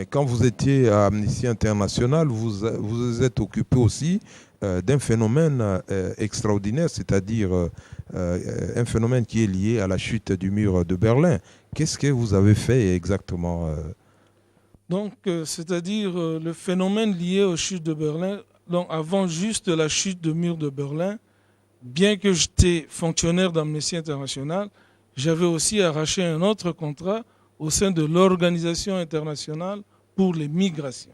Mais quand vous étiez à Amnesty International, vous êtes occupé aussi d'un phénomène extraordinaire, c'est-à-dire un phénomène qui est lié à la chute du mur de Berlin. Qu'est-ce que vous avez fait exactement Donc, c'est-à-dire le phénomène lié aux chutes de Berlin, donc avant juste la chute du mur de Berlin, bien que j'étais fonctionnaire d'Amnesty International, j'avais aussi arraché un autre contrat au sein de l'Organisation internationale pour les migrations,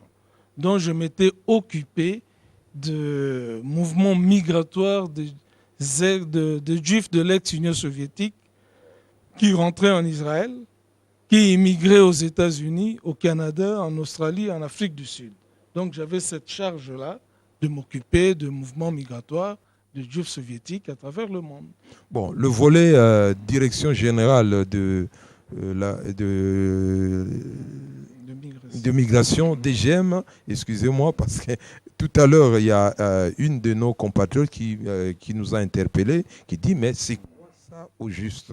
dont je m'étais occupé de mouvements migratoires de juifs de l'ex-Union soviétique qui rentraient en Israël, qui immigraient aux États-Unis, au Canada, en Australie, en Afrique du Sud. Donc j'avais cette charge-là de m'occuper de mouvements migratoires de juifs soviétiques à travers le monde. Bon, le volet direction générale de migration, DGM, excusez-moi, parce que tout à l'heure, il y a une de nos compatriotes qui nous a interpellés, qui dit, mais c'est quoi ça au juste?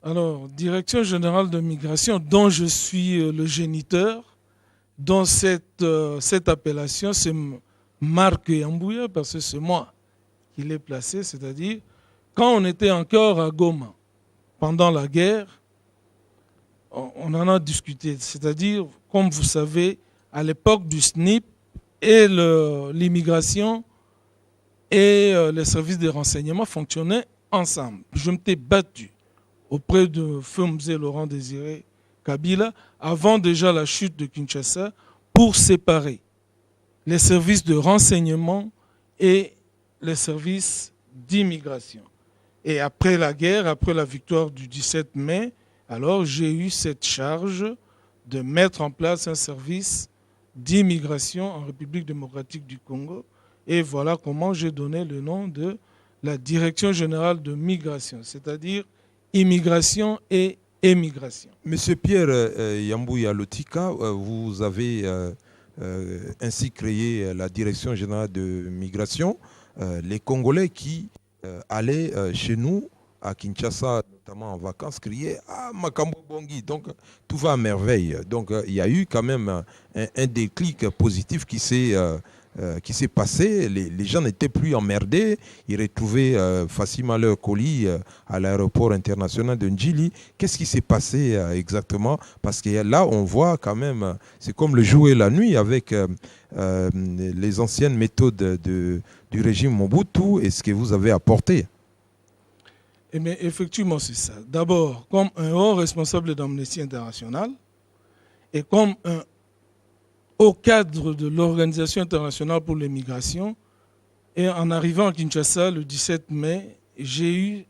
Alors, Direction générale de migration, dont je suis le géniteur, dans cette appellation, c'est Marc Yambouya, parce que c'est moi qui l'ai placé, c'est-à-dire quand on était encore à Goma, pendant la guerre, on en a discuté. C'est-à-dire, comme vous savez, à l'époque du SNIP et l'immigration et les services de renseignement fonctionnaient ensemble. Je m'étais battu auprès de Feu Mzee Laurent Désiré Kabila, avant déjà la chute de Kinshasa, pour séparer les services de renseignement et les services d'immigration. Et après la guerre, après la victoire du 17 mai, alors j'ai eu cette charge de mettre en place un service d'immigration en République démocratique du Congo. Et voilà comment j'ai donné le nom de la Direction générale de migration, c'est-à-dire immigration et émigration. Monsieur Pierre Yambouya Lotika, vous avez ainsi créé la Direction générale de migration. Les Congolais qui allaient chez nous, à Kinshasa, notamment en vacances, criaient « Ah, Makambo Bongi !» Donc, tout va à merveille. Donc, il y a eu quand même un déclic positif qui s'est passé. Les gens n'étaient plus emmerdés. Ils retrouvaient facilement leur colis à l'aéroport international de Ndjili. Qu'est-ce qui s'est passé exactement? Parce que là, on voit quand même, c'est comme le jour et la nuit avec les anciennes méthodes du régime Mobutu et ce que vous avez apporté. Eh bien, effectivement, c'est ça. D'abord, comme un haut responsable d'Amnesty International et comme un haut cadre de l'Organisation internationale pour les migrations, et en arrivant à Kinshasa le 17 mai, j'ai eu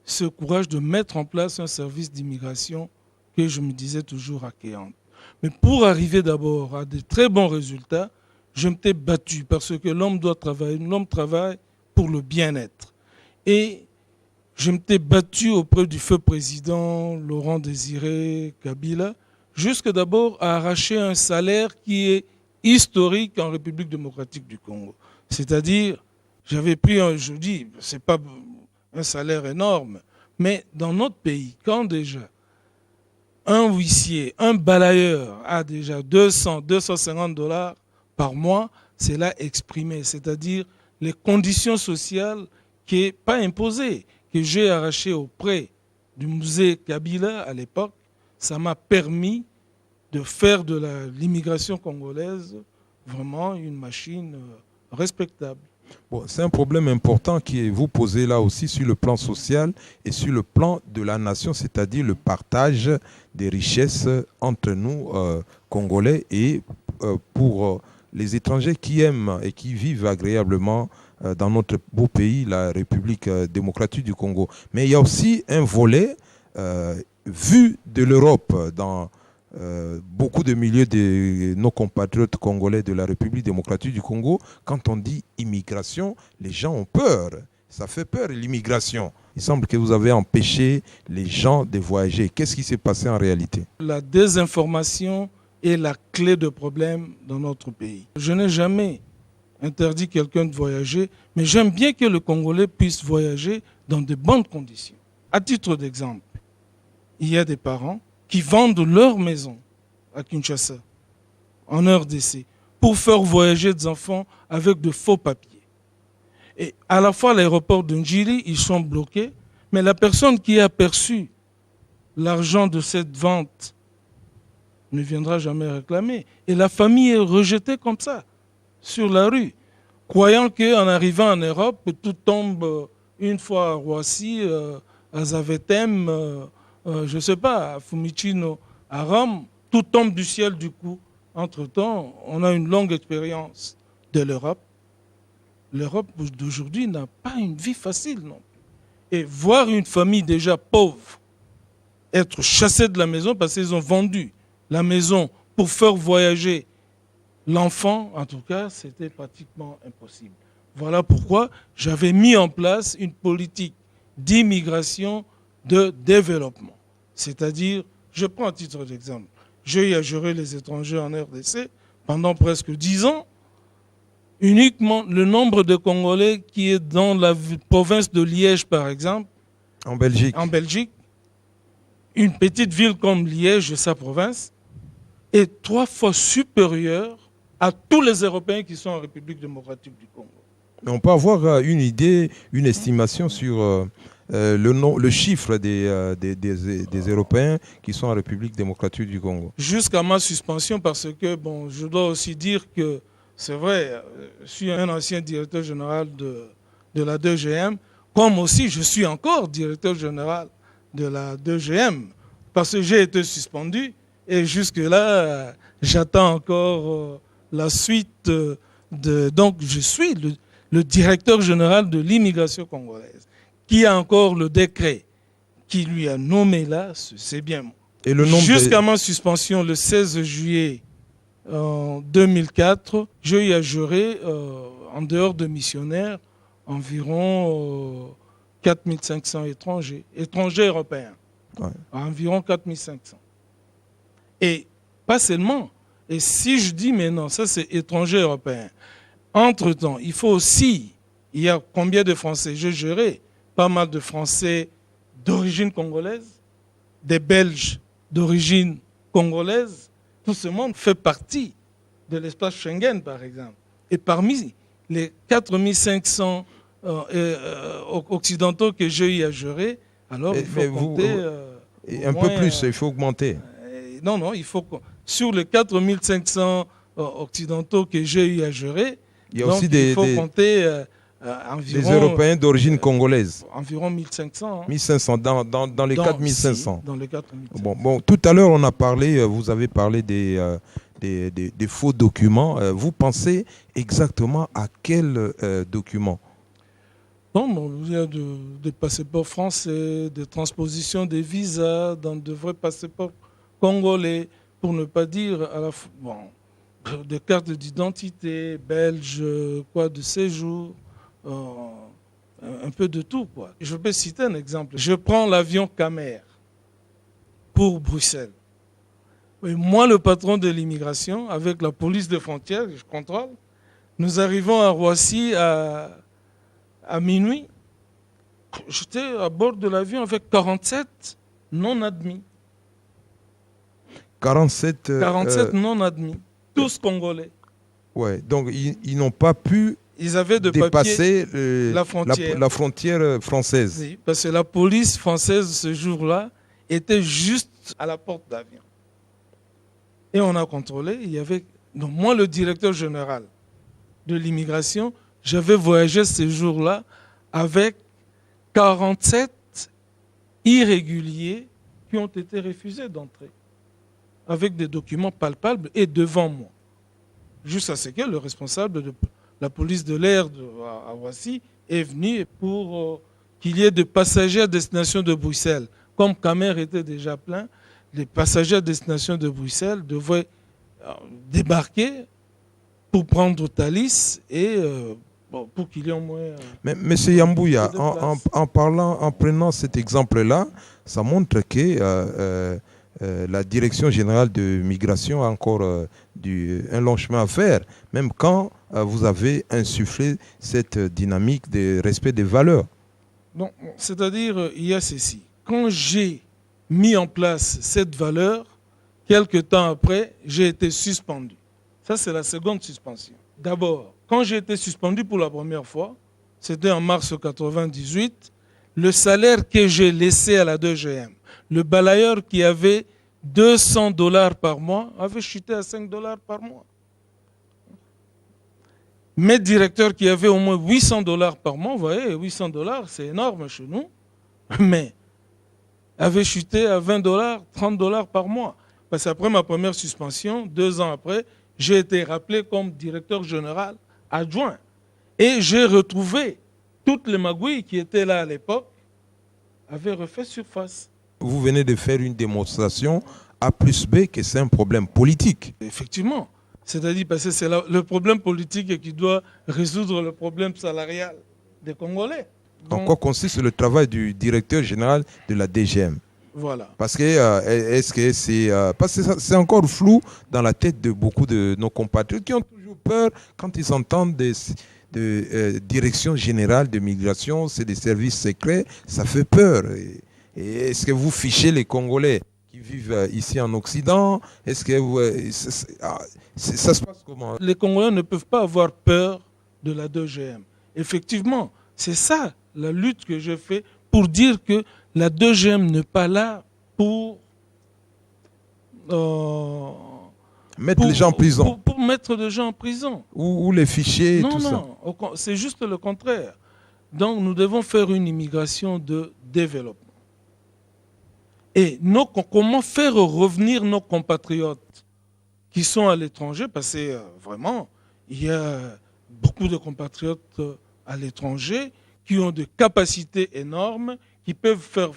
ce courage de mettre en place un service d'immigration que je me disais toujours accueillant. Mais pour arriver d'abord à de très bons résultats, je m'étais battu parce que l'homme doit travailler, l'homme travaille pour le bien-être. Et je m'étais battu auprès du feu président Laurent Désiré Kabila, jusque d'abord à arracher un salaire qui est historique en République démocratique du Congo. C'est-à-dire, j'avais pris, je dis, ce n'est pas un salaire énorme, mais dans notre pays, quand déjà un huissier, un balayeur a déjà 200, 250 $ par mois, c'est là exprimé, c'est-à-dire les conditions sociales qui n'est pas imposées, que j'ai arraché auprès du musée Kabila à l'époque, ça m'a permis de faire de l'immigration congolaise vraiment une machine respectable. Bon, c'est un problème important qui vous posez là aussi sur le plan social et sur le plan de la nation, c'est-à-dire le partage des richesses entre nous, Congolais, et pour les étrangers qui aiment et qui vivent agréablement dans notre beau pays, la République démocratique du Congo. Mais il y a aussi un volet vu de l'Europe dans beaucoup de milieux de nos compatriotes congolais de la République démocratique du Congo. Quand on dit immigration, les gens ont peur. Ça fait peur, l'immigration. Il semble que vous avez empêché les gens de voyager. Qu'est-ce qui s'est passé en réalité? La désinformation est la clé de problème dans notre pays. Je n'ai jamais interdit quelqu'un de voyager, mais j'aime bien que le Congolais puisse voyager dans de bonnes conditions. À titre d'exemple, il y a des parents qui vendent leur maison à Kinshasa, en RDC, pour faire voyager des enfants avec de faux papiers. Et à la fois, l'aéroport de Njili, ils sont bloqués, mais la personne qui a perçu l'argent de cette vente ne viendra jamais réclamer. Et la famille est rejetée comme ça, sur la rue, croyant qu'en arrivant en Europe, tout tombe une fois à Roissy, à Zaventem, je ne sais pas, à Fiumicino, à Rome, tout tombe du ciel du coup. Entre-temps, on a une longue expérience de l'Europe. L'Europe d'aujourd'hui n'a pas une vie facile, non. Et voir une famille déjà pauvre être chassée de la maison parce qu'ils ont vendu la maison pour faire voyager l'enfant, en tout cas, c'était pratiquement impossible. Voilà pourquoi j'avais mis en place une politique d'immigration de développement. C'est-à-dire, je prends un titre d'exemple, j'ai eu à gérer les étrangers en RDC pendant presque 10 ans. Uniquement le nombre de Congolais qui est dans la province de Liège, par exemple, En Belgique. en Belgique, une petite ville comme Liège et sa province, est 3 fois supérieure à tous les Européens qui sont en République démocratique du Congo. Mais on peut avoir une idée, une estimation sur le chiffre des Européens qui sont en République démocratique du Congo. Jusqu'à ma suspension, parce que, bon, je dois aussi dire que, c'est vrai, je suis un ancien directeur général de la DGM, comme aussi je suis encore directeur général de la DGM, parce que j'ai été suspendu et jusque-là, j'attends encore la suite Donc, je suis le directeur général de l'immigration congolaise, qui a encore le décret qui lui a nommé là, c'est bien moi. Et le nombre Jusqu'à ma suspension le 16 juillet 2004, j'ai eu à gérer, en dehors de missionnaires, environ 4500 étrangers européens. Ouais. Environ 4500. Et pas seulement. Et si je dis, mais non, ça c'est étrangers européens. Entre-temps, il faut aussi, il y a combien de Français? J'ai géré pas mal de Français d'origine congolaise, des Belges d'origine congolaise. Tout ce monde fait partie de l'espace Schengen, par exemple. Et parmi les 4500 occidentaux que j'ai eu à gérer, alors il faut compter... un peu plus, il faut augmenter. Non, il faut... Sur les 4500 occidentaux que j'ai eu à gérer, il y a aussi il faut compter environ... Des Européens d'origine congolaise. Environ 1500. Hein. 1500, dans les 4500. Dans les 4500. Bon, tout à l'heure, on a parlé, vous avez parlé des faux documents. Vous pensez exactement à quels documents? Non, il y a des passeports français, des transpositions des visas dans de vrais passeports congolais, pour ne pas dire à la des cartes d'identité belges, de séjour, un peu de tout, quoi. Je peux citer un exemple. Je prends l'avion Camer pour Bruxelles. Et moi, le patron de l'immigration, avec la police des frontières, je contrôle, nous arrivons à Roissy à minuit. J'étais à bord de l'avion avec 47 non admis. 47 non admis, tous congolais. Ouais, donc ils n'ont pas pu dépasser la frontière française. Oui, parce que la police française ce jour-là était juste à la porte d'avion. Et on a contrôlé, il y avait... Donc moi, le directeur général de l'immigration, j'avais voyagé ce jour-là avec 47 irréguliers qui ont été refusés d'entrer, avec des documents palpables et devant moi. Jusqu'à ce que le responsable de la police de l'air à Roissy est venu pour qu'il y ait des passagers à destination de Bruxelles. Comme Camer était déjà plein, les passagers à destination de Bruxelles devaient débarquer pour prendre Thalys et pour qu'il y ait au moins... Mais M. Yambouya, en prenant cet exemple-là, ça montre que la Direction générale de migration a encore un long chemin à faire, même quand vous avez insufflé cette dynamique de respect des valeurs. Non, c'est-à-dire, il y a ceci. Quand j'ai mis en place cette valeur, quelque temps après, j'ai été suspendu. Ça, c'est la seconde suspension. D'abord, quand j'ai été suspendu pour la première fois, c'était en mars 1998, le salaire que j'ai laissé à la 2GM, le balayeur qui avait $200 par mois, avait chuté à $5 par mois. Mes directeurs qui avaient au moins $800 par mois, vous voyez, $800, c'est énorme chez nous, mais avaient chuté à $20, $30 par mois. Parce qu'après ma première suspension, 2 ans après, j'ai été rappelé comme directeur général adjoint. Et j'ai retrouvé toutes les magouilles qui étaient là à l'époque, avaient refait surface. Vous venez de faire une démonstration A plus B que c'est un problème politique. Effectivement. C'est-à-dire parce que c'est le problème politique qui doit résoudre le problème salarial des Congolais. Donc, en quoi consiste le travail du directeur général de la DGM? Voilà. Parce que est-ce que c'est parce que c'est encore flou dans la tête de beaucoup de nos compatriotes qui ont toujours peur quand ils entendent de direction générale de migration, c'est des services secrets, ça fait peur. Et est-ce que vous fichez les Congolais qui vivent ici en Occident? Est-ce que ça se passe comment? Les Congolais ne peuvent pas avoir peur de la 2GM. Effectivement, c'est ça la lutte que je fais pour dire que la 2GM n'est pas là pour mettre les gens en prison. Pour mettre des gens en prison. Ou les fichiers et non, tout ça. Non, c'est juste le contraire. Donc nous devons faire une immigration de développement. Et comment faire revenir nos compatriotes qui sont à l'étranger, parce que vraiment, il y a beaucoup de compatriotes à l'étranger qui ont des capacités énormes, qui peuvent faire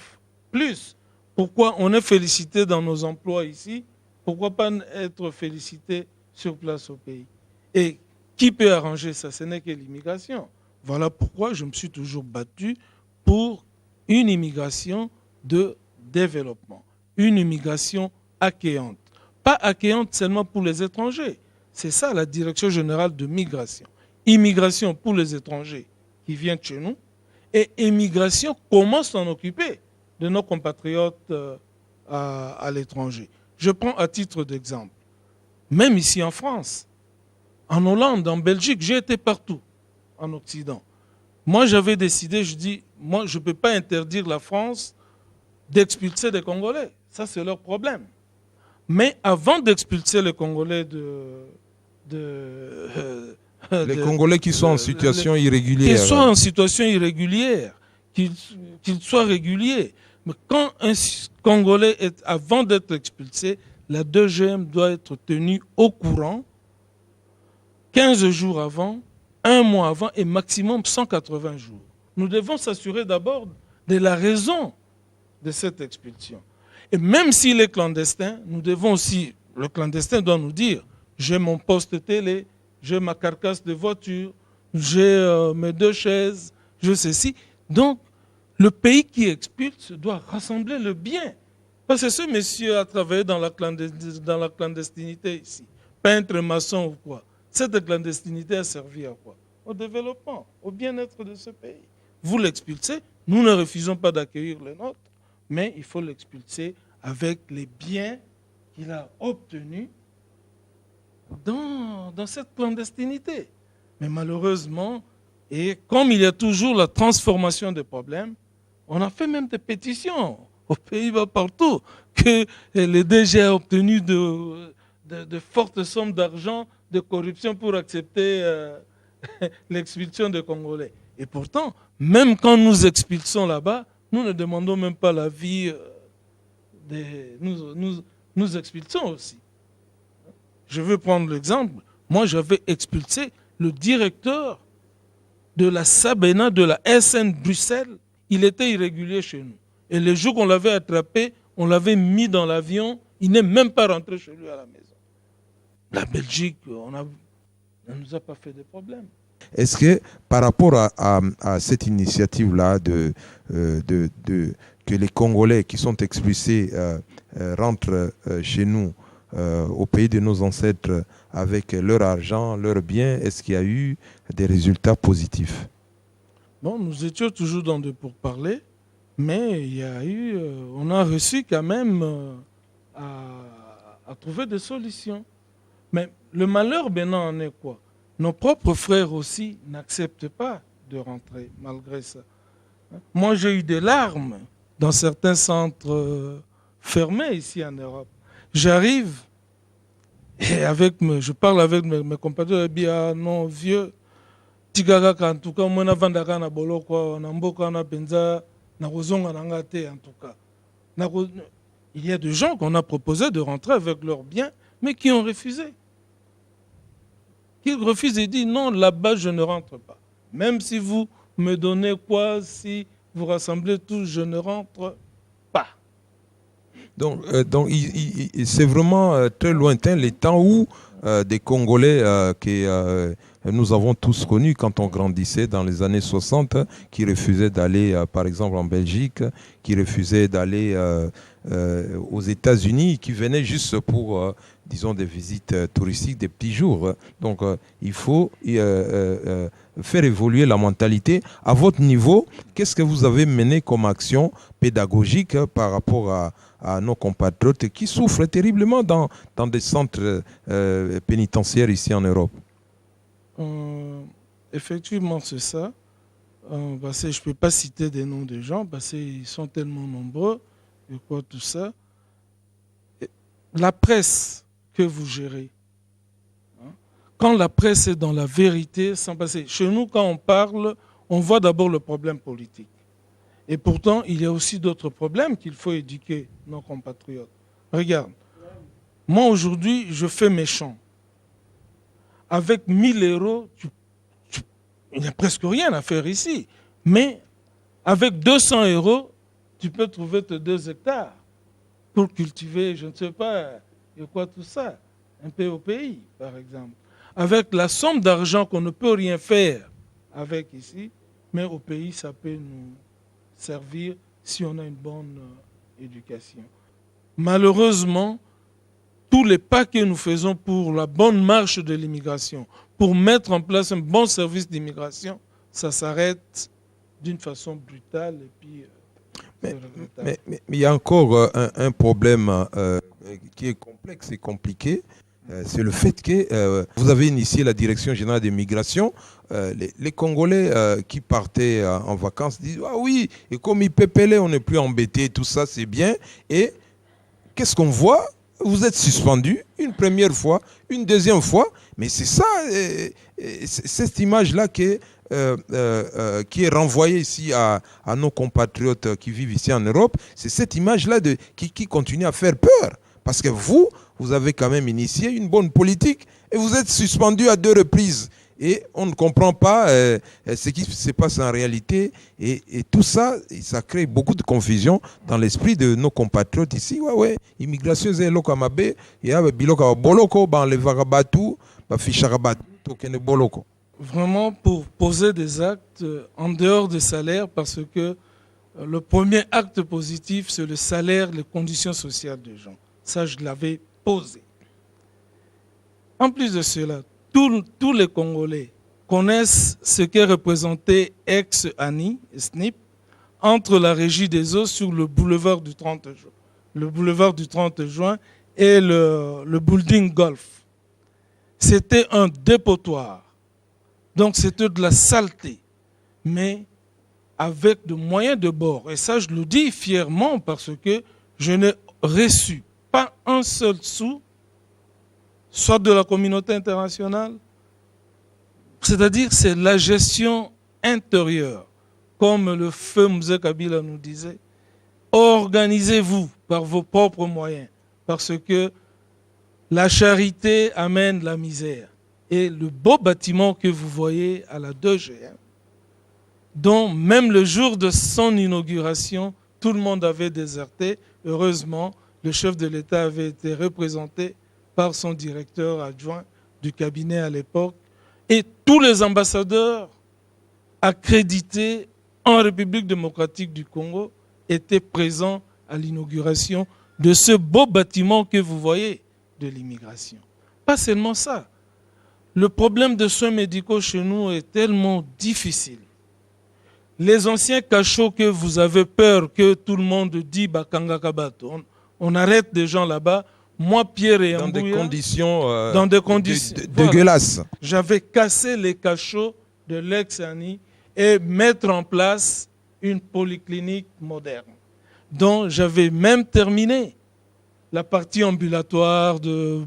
plus. Pourquoi on est félicité dans nos emplois ici? Pourquoi pas être félicité sur place au pays? Et qui peut arranger ça? Ce n'est que l'immigration. Voilà pourquoi je me suis toujours battu pour une immigration de développement, une immigration accueillante. Pas accueillante seulement pour les étrangers. C'est ça la direction générale de migration. Immigration pour les étrangers qui viennent chez nous et immigration, comment s'en occuper de nos compatriotes à l'étranger. Je prends à titre d'exemple, même ici en France, en Hollande, en Belgique, j'ai été partout en Occident. Moi, j'avais décidé, je dis, moi, je ne peux pas interdire la France d'expulser des Congolais. Ça, c'est leur problème. Mais avant d'expulser les Congolais les Congolais qui sont en situation irrégulière. Qu'ils soient en situation irrégulière, qu'ils soient réguliers. Mais quand un Congolais avant d'être expulsé, la 2GM doit être tenue au courant 15 jours avant, 1 mois avant et maximum 180 jours. Nous devons s'assurer d'abord de la raison de cette expulsion. Et même s'il est clandestin, nous devons aussi, le clandestin doit nous dire, j'ai mon poste télé, j'ai ma carcasse de voiture, j'ai mes 2 chaises, je ceci. Donc, le pays qui expulse doit rassembler le bien. Parce que ce monsieur a travaillé dans la clandestinité ici, peintre, maçon ou quoi. Cette clandestinité a servi à quoi? Au développement, au bien-être de ce pays. Vous l'expulsez, nous ne refusons pas d'accueillir les nôtres, mais il faut l'expulser avec les biens qu'il a obtenus dans cette clandestinité. Mais malheureusement, et comme il y a toujours la transformation des problèmes, on a fait même des pétitions aux Pays-Bas partout que le DG a obtenu de fortes sommes d'argent de corruption pour accepter l'expulsion des Congolais. Et pourtant, même quand nous expulsons là-bas, nous ne demandons même pas l'avis nous expulsons aussi. Je veux prendre l'exemple. Moi, j'avais expulsé le directeur de la Sabena de la SN Bruxelles. Il était irrégulier chez nous. Et le jour qu'on l'avait attrapé, on l'avait mis dans l'avion. Il n'est même pas rentré chez lui à la maison. La Belgique, on ne nous a pas fait de problème. Est-ce que par rapport à cette initiative-là que les Congolais qui sont expulsés rentrent chez nous, au pays de nos ancêtres, avec leur argent, leurs biens, est-ce qu'il y a eu des résultats positifs? Bon, nous étions toujours dans des pourparlers, mais il y a eu, on a reçu quand même à trouver des solutions. Mais le malheur maintenant en est quoi? Nos propres frères aussi n'acceptent pas de rentrer malgré ça. Moi, j'ai eu des larmes dans certains centres fermés ici en Europe. J'arrive et je parle avec mes compatriotes, je dis, ah non, vieux, en tout cas, moi, na boloko, na mboka na penza, na rozonga na ngate, en tout cas. Il y a des gens qu'on a proposé de rentrer avec leurs biens, mais qui ont refusé. Qui refusent et disent, non, là-bas, je ne rentre pas. Même si vous me donnez quoi, si vous rassemblez tous, je ne rentre pas. Donc c'est vraiment très lointain les temps où des Congolais que nous avons tous connus quand on grandissait dans les années 60, qui refusaient d'aller, par exemple, en Belgique, qui refusaient d'aller aux États-Unis, qui venaient juste pour, disons, des visites touristiques, des petits jours. Donc, il faut faire évoluer la mentalité. À votre niveau, qu'est-ce que vous avez mené comme action pédagogique par rapport à nos compatriotes qui souffrent terriblement dans des centres pénitentiaires ici en Europe? Effectivement, c'est ça. Parce que je ne peux pas citer des noms de gens parce qu'ils sont tellement nombreux et quoi, tout ça. La presse que vous gérez, hein, quand la presse est dans la vérité, sans passer. Chez nous, quand on parle, on voit d'abord le problème politique. Et pourtant, il y a aussi d'autres problèmes qu'il faut éduquer nos compatriotes. Regarde, moi aujourd'hui, je fais mes champs. Avec 1000 euros, il n'y a presque rien à faire ici. Mais avec 200 euros, tu peux trouver tes 2 hectares pour cultiver, je ne sais pas, et quoi tout ça, un peu au pays, par exemple. Avec la somme d'argent qu'on ne peut rien faire avec ici, mais au pays, ça peut nous servir si on a une bonne éducation. Malheureusement, tous les pas que nous faisons pour la bonne marche de l'immigration, pour mettre en place un bon service d'immigration, ça s'arrête d'une façon brutale et puis... Mais il y a encore un problème qui est complexe et compliqué. C'est le fait que vous avez initié la Direction générale des migrations. Les Congolais qui partaient en vacances disent « Ah oui, et comme ils pépelaient, on n'est plus embêtés, tout ça, c'est bien. » Et qu'est-ce qu'on voit? Vous êtes suspendu une première fois, une deuxième fois. Mais c'est ça, cette image-là qui est renvoyée ici à nos compatriotes qui vivent ici en Europe. C'est cette image-là qui continue à faire peur. Parce que vous avez quand même initié une bonne politique et vous êtes suspendu à 2 reprises. Et on ne comprend pas ce qui se passe en réalité. Et tout ça, ça crée beaucoup de confusion dans l'esprit de nos compatriotes ici. Ouais, immigration, c'est l'okamabe, il y a biloka boloko, ban le varabatu, ba ficharabatu, tokene boloko. Vraiment pour poser des actes en dehors des salaires, parce que le premier acte positif, c'est le salaire, les conditions sociales des gens. Ça, je l'avais posé. En plus de cela, tous les Congolais connaissent ce qu'est représenté ex-ANI, SNIP, entre la Régie des eaux sur le boulevard du 30 juin. Le boulevard du 30 juin et le building Golf. C'était un dépotoir. Donc c'était de la saleté, mais avec de moyens de bord. Et ça, je le dis fièrement parce que je n'ai reçu pas un seul sou, soit de la communauté internationale, c'est-à-dire c'est la gestion intérieure, comme le feu Mzee Kabila nous disait. Organisez-vous par vos propres moyens, parce que la charité amène la misère. Et le beau bâtiment que vous voyez à la 2G, dont même le jour de son inauguration, tout le monde avait déserté. Heureusement, le chef de l'État avait été représenté par son directeur adjoint du cabinet à l'époque. Et tous les ambassadeurs accrédités en République démocratique du Congo étaient présents à l'inauguration de ce beau bâtiment que vous voyez de l'immigration. Pas seulement ça. Le problème de soins médicaux chez nous est tellement difficile. Les anciens cachots que vous avez peur que tout le monde dit Bakanga Kabato, on arrête des gens là-bas Moi, Pierre et dans Yambouya, des conditions, dans des conditions dégueulasses. J'avais cassé les cachots de l'ex-ANI et mettre en place une polyclinique moderne, dont j'avais même terminé la partie ambulatoire de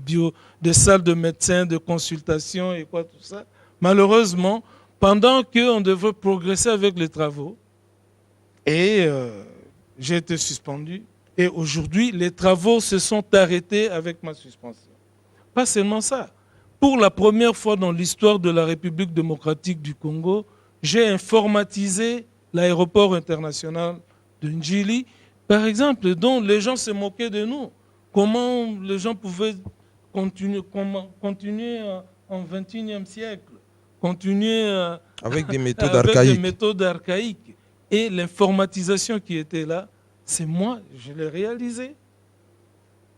salles de médecins, de consultation et quoi, tout ça. Malheureusement, pendant qu'on devait progresser avec les travaux, et j'ai été suspendu. Et aujourd'hui, les travaux se sont arrêtés avec ma suspension. Pas seulement ça. Pour la première fois dans l'histoire de la République démocratique du Congo, j'ai informatisé l'aéroport international de Njili, par exemple, dont les gens se moquaient de nous. Comment les gens pouvaient continuer en 21e siècle, continuer avec des méthodes avec archaïques. des méthodes archaïques. Et l'informatisation qui était là, c'est moi, je l'ai réalisé.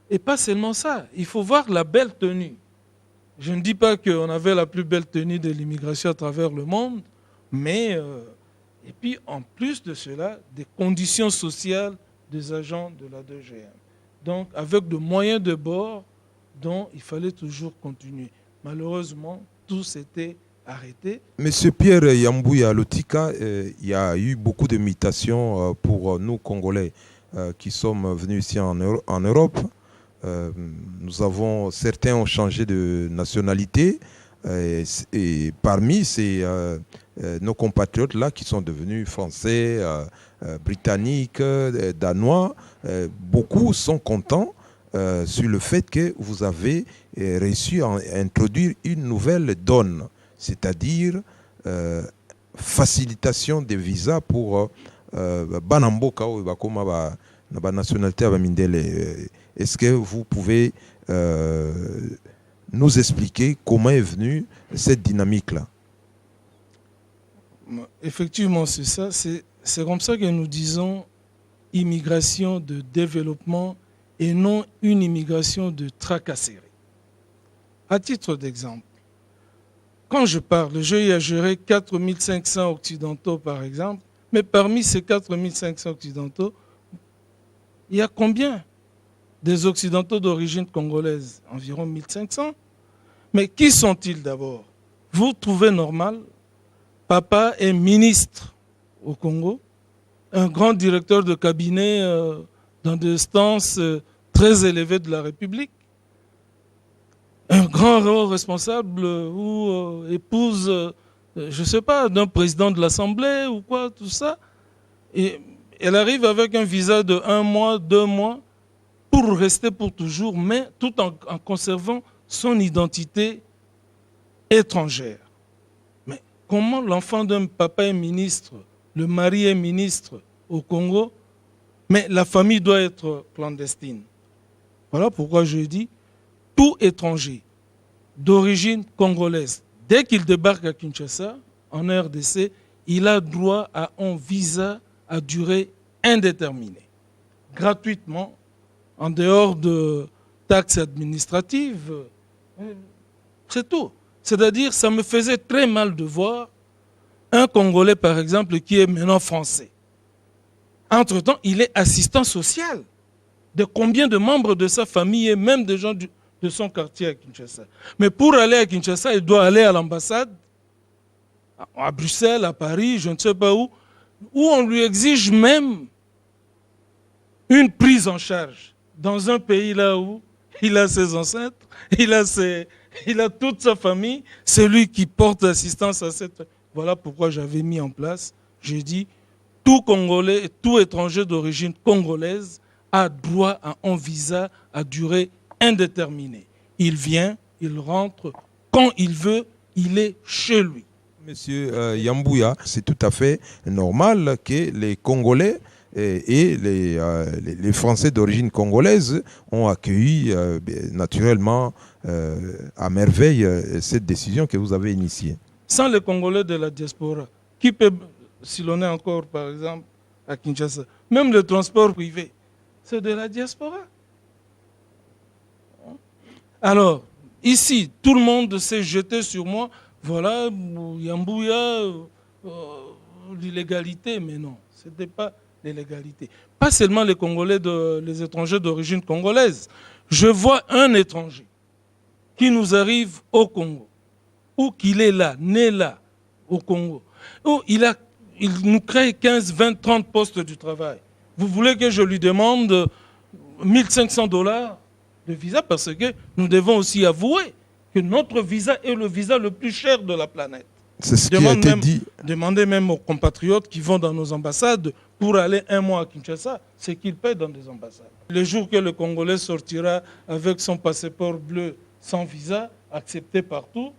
Et pas seulement ça, il faut voir la belle tenue. Je ne dis pas qu'on avait la plus belle tenue de l'immigration à travers le monde, mais, et puis en plus de cela, des conditions sociales des agents de la 2GM. Donc avec de moyens de bord dont il fallait toujours continuer. Malheureusement, tout s'était arrêté. Monsieur Pierre Yambouya Lotika, il y a eu beaucoup de mutations pour nous Congolais qui sommes venus ici en Europe. Certains ont changé de nationalité et parmi nos compatriotes là qui sont devenus français, britanniques, danois, beaucoup sont contents sur le fait que vous avez réussi à introduire une nouvelle donne, c'est-à-dire facilitation des visas pour Banamboka ou Bakoma la nationalité Mindele. Est-ce que vous pouvez nous expliquer comment est venue cette dynamique-là? Effectivement, c'est ça. C'est comme ça que nous disons immigration de développement et non une immigration de tracasserie. À titre d'exemple, quand je parle, j'ai géré 4500 occidentaux par exemple, mais parmi ces 4500 occidentaux, il y a combien des occidentaux d'origine congolaise? Environ 1500. Mais qui sont-ils d'abord? Vous trouvez normal, papa est ministre au Congo, un grand directeur de cabinet dans des instances très élevées de la République, un grand responsable ou épouse, je ne sais pas, d'un président de l'Assemblée ou quoi, tout ça. Et elle arrive avec un visa de 1 mois, 2 mois, pour rester pour toujours, mais tout en conservant son identité étrangère. Mais comment l'enfant d'un papa est ministre, le mari est ministre au Congo, mais la famille doit être clandestine? Voilà pourquoi je dis, tout étranger d'origine congolaise, dès qu'il débarque à Kinshasa, en RDC, il a droit à un visa à durée indéterminée, gratuitement, en dehors de taxes administratives. C'est tout. C'est-à-dire, ça me faisait très mal de voir un Congolais, par exemple, qui est maintenant français. Entre-temps, il est assistant social de combien de membres de sa famille et même des gens de son quartier à Kinshasa. Mais pour aller à Kinshasa, il doit aller à l'ambassade, à Bruxelles, à Paris, je ne sais pas où on lui exige même une prise en charge dans un pays là où il a ses ancêtres, il a toute sa famille, c'est lui qui porte l'assistance à cette... Voilà pourquoi j'avais mis en place, j'ai dit, tout Congolais, tout étranger d'origine congolaise a droit à un visa à durée indéterminée. Il vient, il rentre, quand il veut, il est chez lui. Monsieur Yambouya, c'est tout à fait normal que les Congolais et les Français d'origine congolaise ont accueilli naturellement à merveille cette décision que vous avez initiée. Sans les Congolais de la diaspora, qui peut sillonner encore, par exemple, à Kinshasa? Même le transport privé, c'est de la diaspora. Alors, ici, tout le monde s'est jeté sur moi. Voilà, Yambouya, l'illégalité, mais non, ce n'était pas l'illégalité. Pas seulement les Congolais, les étrangers d'origine congolaise. Je vois un étranger qui nous arrive au Congo, ou qu'il est là, né là, au Congo, où il nous crée 15, 20, 30 postes du travail. Vous voulez que je lui demande 1500 $ de visa, parce que nous devons aussi avouer que notre visa est le visa le plus cher de la planète. C'est ce qui a été dit. Demandez même aux compatriotes qui vont dans nos ambassades pour aller 1 mois à Kinshasa, c'est qu'ils paient dans des ambassades. Le jour que le Congolais sortira avec son passeport bleu sans visa, accepté partout,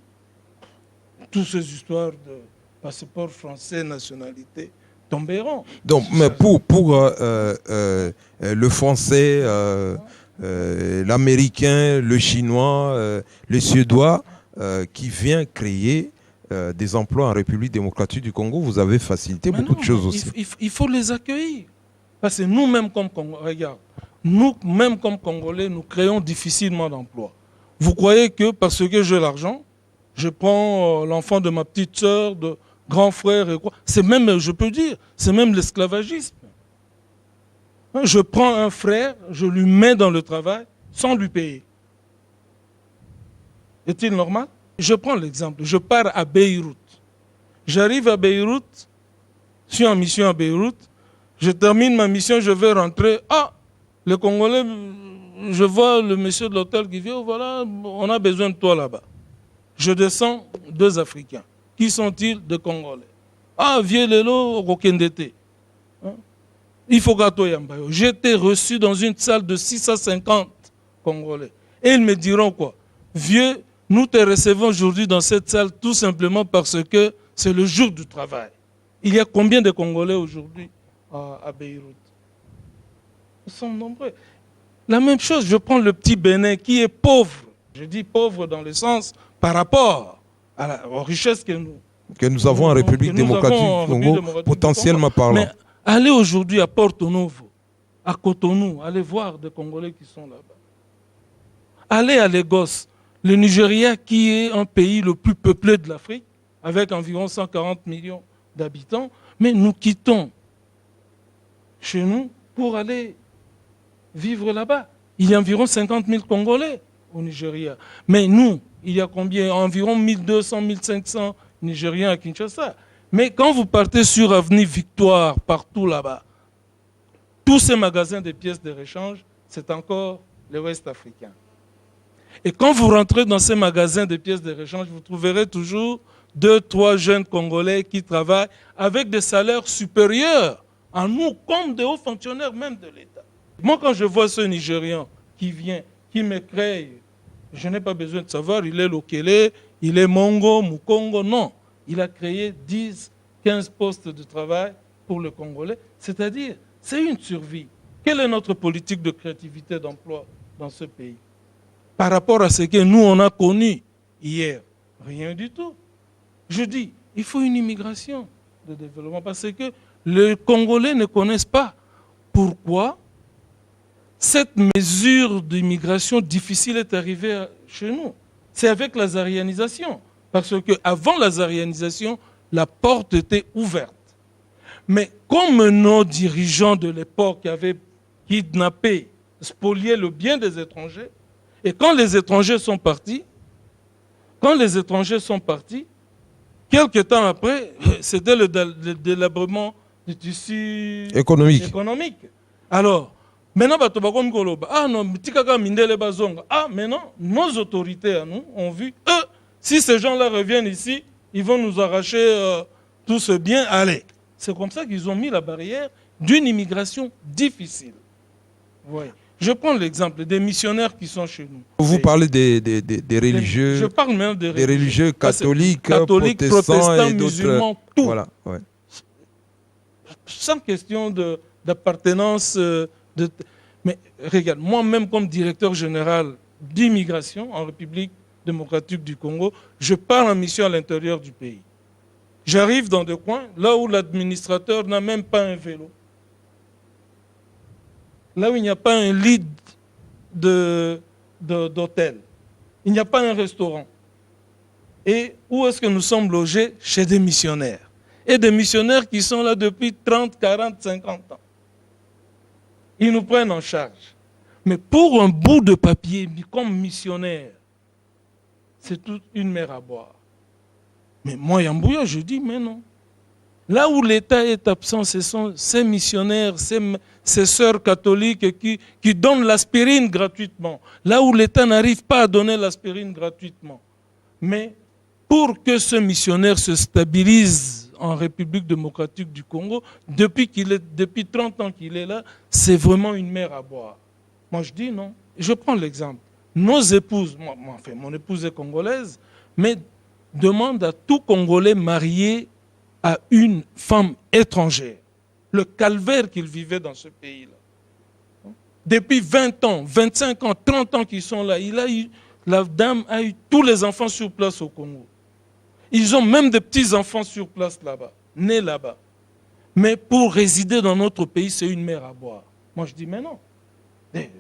toutes ces histoires de passeport français, nationalité, tomberont. Donc, mais pour le français, l'américain, le chinois, le suédois, qui vient créer des emplois en République démocratique du Congo, vous avez facilité beaucoup de choses aussi. Il faut les accueillir. Parce que nous-mêmes comme Congolais, regarde, nous-mêmes comme Congolais, nous créons difficilement d'emplois. Vous croyez que parce que j'ai l'argent, je prends l'enfant de ma petite sœur, de grand frère et quoi. C'est même, je peux dire, c'est même l'esclavagisme. Je prends un frère, je lui mets dans le travail sans lui payer. Est-il normal? Je prends l'exemple, je pars à Beyrouth. J'arrive à Beyrouth, je suis en mission à Beyrouth, je termine ma mission, je vais rentrer. Ah, le Congolais, je vois le monsieur de l'hôtel qui vient, oh, voilà, on a besoin de toi là-bas. Je descends, 2 Africains. Qui sont-ils? Des Congolais. Ah, vieux Lelo, Rokendete. Il faut gâteau Yambayo. J'étais reçu dans une salle de 650 Congolais. Et ils me diront quoi? Vieux, nous te recevons aujourd'hui dans cette salle tout simplement parce que c'est le jour du travail. Il y a combien de Congolais aujourd'hui à Beyrouth? Nous sommes nombreux. La même chose, je prends le petit Bénin qui est pauvre. Je dis pauvre dans le sens par rapport aux richesses que nous avons en République démocratique du Congo, potentiellement parlant. Mais allez aujourd'hui à Porto Novo, à Cotonou, allez voir des Congolais qui sont là-bas. Allez à Lagos, le Nigeria qui est un pays le plus peuplé de l'Afrique, avec environ 140 millions d'habitants, mais nous quittons chez nous pour aller vivre là-bas. Il y a environ 50 000 Congolais au Nigeria. Mais nous, il y a combien? Environ 1200, 1500 Nigériens à Kinshasa. Mais quand vous partez sur Avenue Victoire, partout là-bas, tous ces magasins de pièces de rechange, c'est encore les Ouest africains. Et quand vous rentrez dans ces magasins de pièces de rechange, vous trouverez toujours 2, 3 jeunes Congolais qui travaillent avec des salaires supérieurs à nous, comme des hauts fonctionnaires même de l'État. Moi, quand je vois ce Nigérian qui vient, qui me crée, je n'ai pas besoin de savoir, il est Lokele, il est Mongo, Mukongo, non. Il a créé 10, 15 postes de travail pour le Congolais. C'est-à-dire, c'est une survie. Quelle est notre politique de créativité d'emploi dans ce pays? Par rapport à ce que nous, on a connu hier, rien du tout. Je dis, il faut une immigration de développement parce que les Congolais ne connaissent pas pourquoi cette mesure d'immigration difficile est arrivée chez nous. C'est avec la zarianisation. Parce qu'avant la zarianisation, la porte était ouverte. Mais comme nos dirigeants de l'époque avaient kidnappé, spolié le bien des étrangers, et quand les étrangers sont partis, quelque temps après, c'était le délabrement du tissu économique. Alors, maintenant, maintenant, nos autorités à nous ont vu, si ces gens-là reviennent ici, ils vont nous arracher tout ce bien. Allez, c'est comme ça qu'ils ont mis la barrière d'une immigration difficile. Oui. Je prends l'exemple des missionnaires qui sont chez nous. Vous parlez des religieux, je parle même des religieux catholiques, protestants et musulmans, tout. Voilà, ouais. Sans question d'appartenance. Mais regarde, moi-même comme directeur général d'immigration en République démocratique du Congo, je pars en mission à l'intérieur du pays. J'arrive dans des coins, là où l'administrateur n'a même pas un vélo. Là où il n'y a pas un lit d'hôtel. Il n'y a pas un restaurant. Et où est-ce que nous sommes logés? Chez des missionnaires. Et des missionnaires qui sont là depuis 30, 40, 50 ans. Ils nous prennent en charge. Mais pour un bout de papier, comme missionnaire, c'est toute une mer à boire. Mais moi, Yambouya, je dis, mais non. Là où l'État est absent, ce sont ces missionnaires, ces sœurs catholiques qui donnent l'aspirine gratuitement. Là où l'État n'arrive pas à donner l'aspirine gratuitement. Mais pour que ce missionnaire se stabilise en République démocratique du Congo, depuis 30 ans qu'il est là, c'est vraiment une mer à boire. Moi, je dis non. Je prends l'exemple. Nos épouses, enfin, mon épouse est congolaise, mais demande à tout Congolais marié à une femme étrangère. Le calvaire qu'ils vivaient dans ce pays-là. Depuis 20 ans, 25 ans, 30 ans qu'ils sont là, la dame a eu tous les enfants sur place au Congo. Ils ont même des petits-enfants sur place là-bas, nés là-bas. Mais pour résider dans notre pays, c'est une mer à boire. Moi, je dis, mais non. Les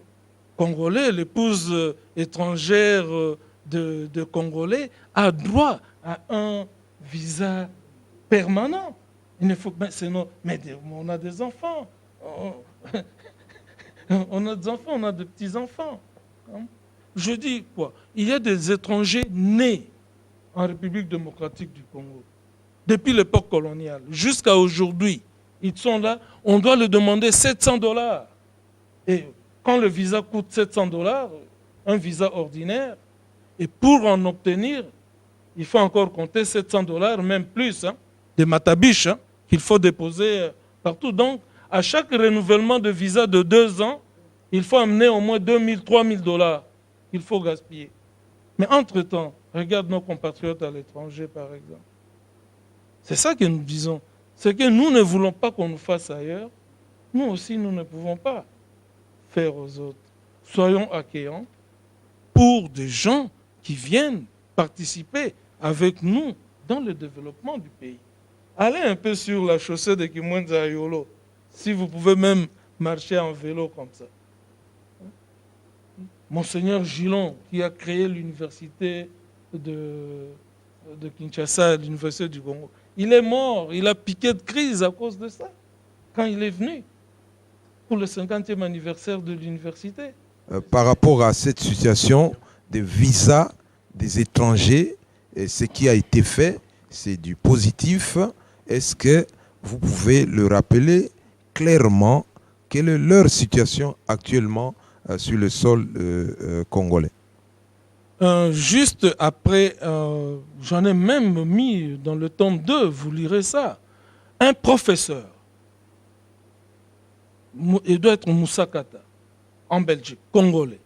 Congolais, l'épouse étrangère de Congolais a droit à un visa permanent. Il ne faut pas, mais on a des enfants. On a des enfants, on a des petits-enfants. Je dis quoi? Il y a des étrangers nés en République démocratique du Congo. Depuis l'époque coloniale jusqu'à aujourd'hui, ils sont là. On doit leur demander $700. Et quand le visa coûte $700, un visa ordinaire, et pour en obtenir, il faut encore compter $700, même plus, des matabiches qu'il faut déposer partout. Donc, à chaque renouvellement de visa de 2 ans, il faut amener au moins $2 000, $3 000 qu'il faut gaspiller. Mais entre-temps, regarde nos compatriotes à l'étranger, par exemple. C'est ça que nous disons. C'est que nous ne voulons pas qu'on nous fasse ailleurs. Nous aussi, nous ne pouvons pas faire aux autres. Soyons accueillants pour des gens qui viennent participer avec nous dans le développement du pays. Allez un peu sur la chaussée de Kimwenza Yolo, si vous pouvez même marcher en vélo comme ça. Monseigneur Gillon, qui a créé l'université de Kinshasa, l'université du Congo, il est mort, il a piqué de crise à cause de ça, quand il est venu pour le 50e anniversaire de l'université. Par rapport à cette situation des visas des étrangers, ce qui a été fait, c'est du positif. Est-ce que vous pouvez le rappeler clairement, quelle est leur situation actuellement sur le sol congolais? Juste après, j'en ai même mis dans le tome 2, vous lirez ça. Un professeur, il doit être Moussa Kata, en Belgique, congolais,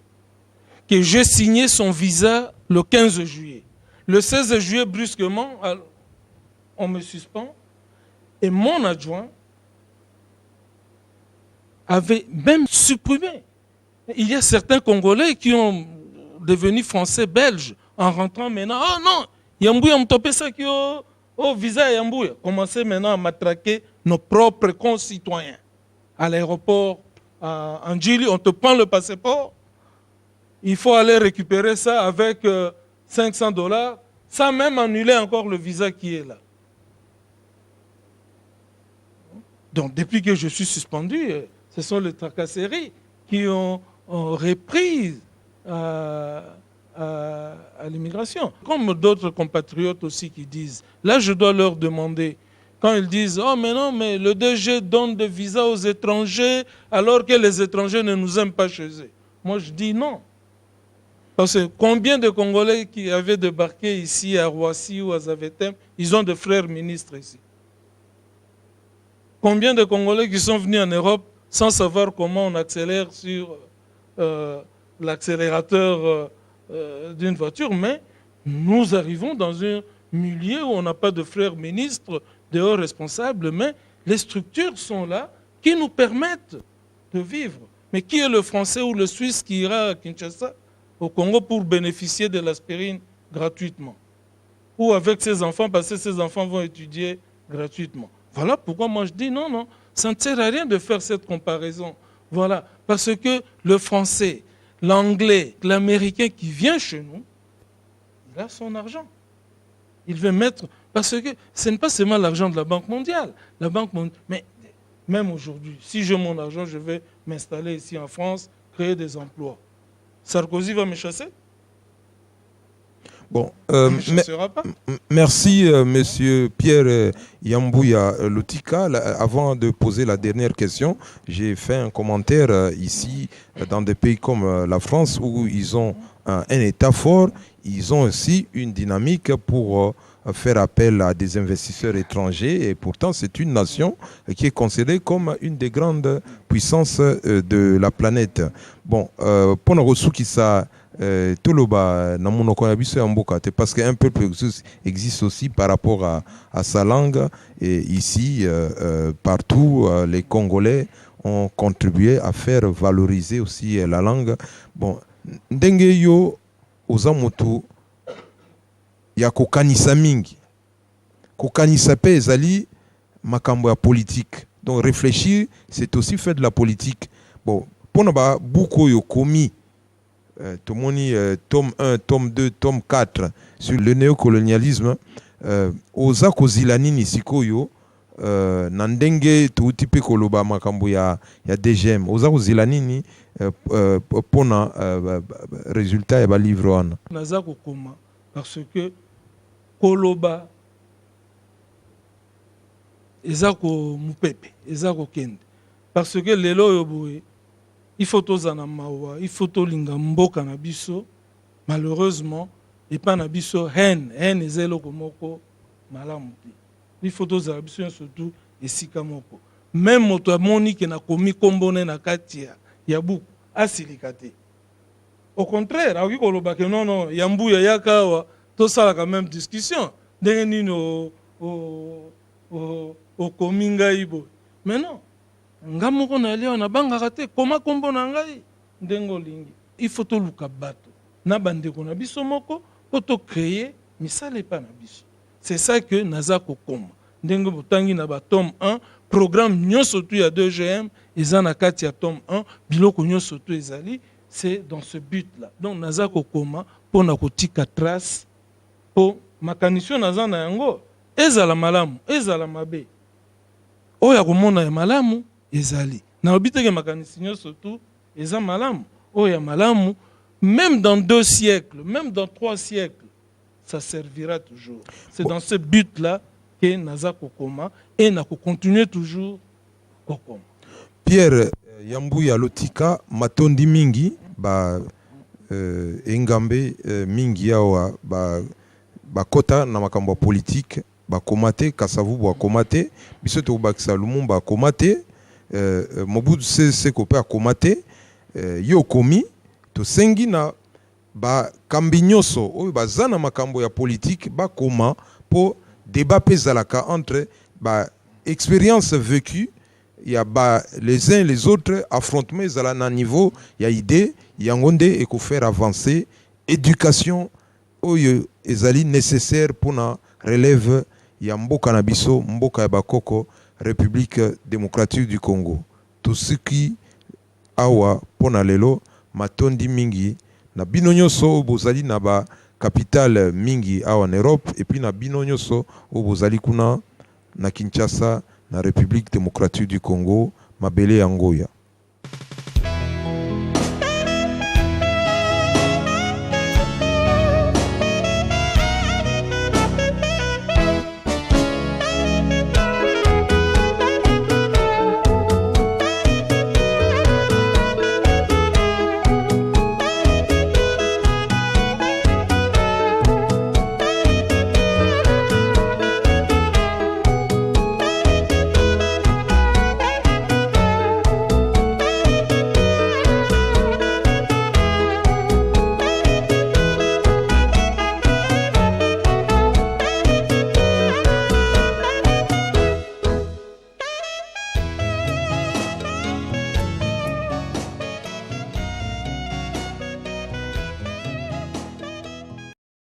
que j'ai signé son visa le 15 juillet. Le 16 juillet, brusquement, on me suspend. Et mon adjoint avait même supprimé. Il y a certains Congolais qui ont devenu français belges en rentrant maintenant. Oh non, Yambouya me topé ça qui au visa Yambouya. Commencez maintenant à matraquer nos propres concitoyens. À l'aéroport, en Djili, on te prend le passeport. Il faut aller récupérer ça avec $500, sans même annuler encore le visa qui est là. Donc, depuis que je suis suspendu, ce sont les tracasseries qui ont repris à l'immigration. Comme d'autres compatriotes aussi qui disent, là je dois leur demander, quand ils disent « Oh mais non, mais le DG donne des visas aux étrangers alors que les étrangers ne nous aiment pas chez eux. » Moi je dis non. Parce que combien de Congolais qui avaient débarqué ici à Roissy ou à Zaventem, ils ont des frères ministres ici. Combien de Congolais qui sont venus en Europe sans savoir comment on accélère sur l'accélérateur d'une voiture, mais nous arrivons dans un milieu où on n'a pas de frères ministres, de hauts responsables, mais les structures sont là qui nous permettent de vivre. Mais qui est le Français ou le Suisse qui ira à Kinshasa, au Congo, pour bénéficier de l'aspirine gratuitement? Ou avec ses enfants, parce que ses enfants vont étudier gratuitement. Voilà pourquoi moi je dis non, non, ça ne sert à rien de faire cette comparaison. Voilà, parce que le Français, l'Anglais, l'Américain qui vient chez nous, il a son argent. Il veut mettre... Parce que ce n'est pas seulement l'argent de la Banque mondiale. La Banque mondiale, mais Même aujourd'hui, si j'ai mon argent, je vais m'installer ici en France, créer des emplois. Sarkozy va me chasser? Bon, Ne chassera pas. merci Monsieur Pierre Yambouya Lotika. Avant de poser la dernière question, j'ai fait un commentaire ici dans des pays comme la France où ils ont un État fort, ils ont aussi une dynamique pour faire appel à des investisseurs étrangers et pourtant c'est une nation qui est considérée comme une des grandes puissances de la planète. Bon, pour nous qui ça Toloba na monoko ya biso ya mboka te parce qu'un peuple existe aussi par rapport à sa langue et ici partout les Congolais ont contribué à faire valoriser aussi la langue. Bon, ndenge yo oza motu ya kokanisa mingi kokanisa pe ezali makambo ya politique, donc réfléchir c'est aussi faire de la politique. Bon, pona ba buku yo komi Tomoni, tome 1, tome 2, tome 4 sur le néocolonialisme, oza kozilani ni sikoyo nandenge tuuti pe koloba makambo ya DGM oza kozilani ni pona résultat ya ba livre wana naza kokoma parce que koloba eza ko mupepe eza ko kende parce que lelo yo boye il faut tozana mawa, il faut tolinga mboka na biso. Malheureusement, et pas na biso haine ezelo komoko malamu te. Il faut tozana biso surtout esika moko. Même moto amoni ke na komi kombone na katia ya buku asilika te. Au contraire, awi koloba ke non Yambouya yakawa to sala quand même discussion. Ndenge nini o kominga ibo. Mais non. Ngamoko na leo na bangaka te koma kombo na ngai ndengo lingi il faut to luka bato na bandeko na biso moko po to créer misale pa na biso. C'est ça que naza kokoma ndengo botangi na ba tome 1 programme nyonso tu ya 2GM eza na kati ya tome 1 biloko nyonso tu ezali c'est dans ce but là. Donc naza kokoma po na kotika trace po makanisio naza na yango ezala malamu ezala mabe oya komona ya malamu ezali na obiteke makanisi nyonso tu eza malamu oya malamu même dans 2 siècles même dans 3 siècles ça servira toujours. C'est dans ce but là que naza kokoma et na continuer toujours kokoma. Pierre Yambouya Lotika matondi mingi ba engambe mingi yawa ba kota na makambo politique ba komate kasavu ba komate biso to bakisa lumumba komate Mobutu Sese Ko pe akomate yo komi to sengi na ba kambi nyonso oyo baza na makambo ya politique ba koma po débat pezalaka entre ba expérience vécue ya ba les uns les autres affrontement ezala na niveau ya idée yango nde eko faire avancer éducation oyo ezali nécessaire pour na relève ya mboka na biso mboka ya bakoko République démocratique du Congo. Tout ce qui awa pona lelo matondi mingi na bino nyonso bozali na ba capitale mingi awa en Europe et puis na bino nyonso bozali kuna na Kinshasa na République démocratique du Congo mabele yangoya.